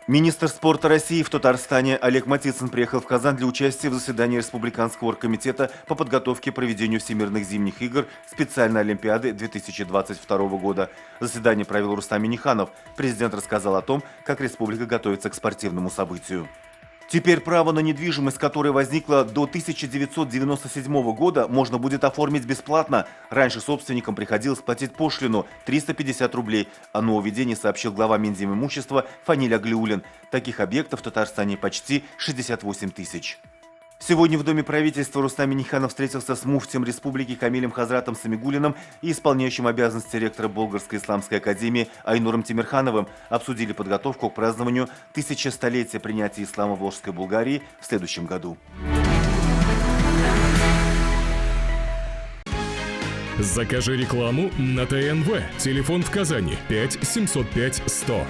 Министр спорта России в Татарстане Олег Матицын приехал в Казань для участия в заседании Республиканского оргкомитета по подготовке к проведению Всемирных зимних игр специальной Олимпиады 2022 года. Заседание провел Рустам Минниханов. Президент рассказал о том, как республика готовится к спортивному событию. Теперь право на недвижимость, которое возникло до 1997 года, можно будет оформить бесплатно. Раньше собственникам приходилось платить пошлину – 350 рублей. О нововведении сообщил глава Минзимимущества Фаниль Аглиуллин. Таких объектов в Татарстане почти 68 тысяч. Сегодня в Доме правительства Рустам Минниханов встретился с муфтием республики Камилем Хазратом Самигуллиным и исполняющим обязанности ректора Болгарской исламской академии Айнуром Тимирхановым. Обсудили подготовку к празднованию 1100-летия принятия ислама в Волжской Булгарии в следующем году. Закажи рекламу на ТНВ. Телефон в Казани 5 705 100.